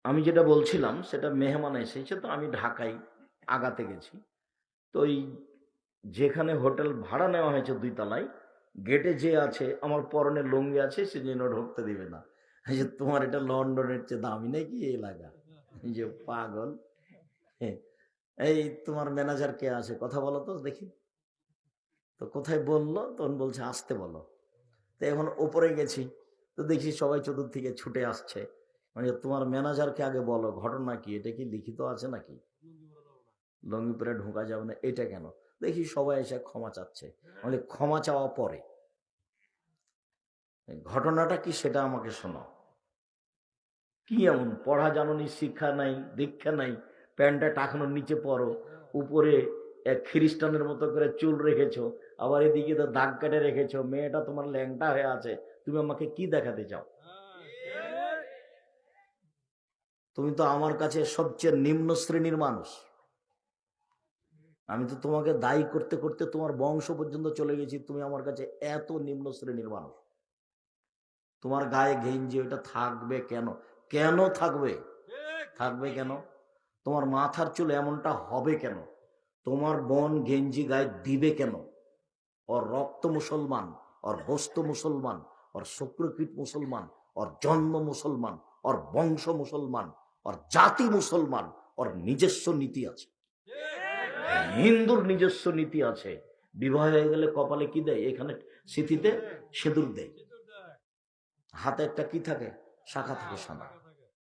আমি যেটা বলছিলাম সেটা মেহমান এসেছে, তো আমি ঢাকায় আগাতে গেছি। তো ওই যেখানে হোটেল ভাড়া নেওয়া হয়েছে ২ তলায়, গেটে যে আছে আমার পরনে লুঙ্গি আছে, সে যেন ঢুকতে দিবে না। এই যে তোমার এটা লন্ডনের চেয়ে দামি নাকি এই এলাকা? এই যে পাগল। হ্যাঁ, এই তোমার ম্যানেজার কে আছে কথা বলো তো দেখি। তো কোথায় বললো, তখন বলছে আসতে বলো। তো এখন ওপরে গেছি, তো দেখি সবাই চতুর্দিকে ছুটে আসছে। মানে তোমার ম্যানেজারকে আগে বলো ঘটনা কি, এটা কি লিখিত আছে নাকি? লঙ্গি পরে ঢোকা যাবে না, এটা কেন? দেখি সবাই এসে ক্ষমা চাচ্ছে। মানে ক্ষমা চাওয়া পরে ঘটনাটা কি সেটা আমাকে শোনাও। কি এমন পড়া জানুনি, শিক্ষা নাই, দীক্ষা নাই, প্যান্টটা টাকানোর নিচে পরো, উপরে এক খ্রিস্টানের মতো করে চুল রেখেছো, আবার এদিকে তো দাগ কেটে রেখেছো, মেয়েটা তোমার ল্যাংটা হয়ে আছে, তুমি আমাকে কি দেখাতে চাও? তুমি তো আমার কাছে সবচেয়ে নিম্ন শ্রেণীর মানুষ। আমি তো তোমাকে দায়ী করতে করতে তোমার বংশ পর্যন্ত চলে গেছি, তুমি আমার কাছে এত নিম্ন শ্রেণীর মানুষ। তোমার গায়ে গেঞ্জি ওটা থাকবে কেন? কেন থাকবে? থাকবে কেন? তোমার মাথার চুল এমনটা হবে কেন? তোমার বোন গেঞ্জি গায়ে দিবে কেন? ওর রক্ত মুসলমান, ওর গোস্ত মুসলমান, ওর শুক্রকীট মুসলমান, ওর জন্ম মুসলমান, ওর বংশ মুসলমান, ওর জাতি মুসলমান, ওর নিজস্ব নীতি আছে। হিন্দুর নিজস্ব নীতি আছে। বিবাহ হয়ে গেলে কপালে কি দেয়? এখানে সিথিতে সিঁদুর দেয়, হাতে একটা কি থাকে? শাখা থাকে সোনা।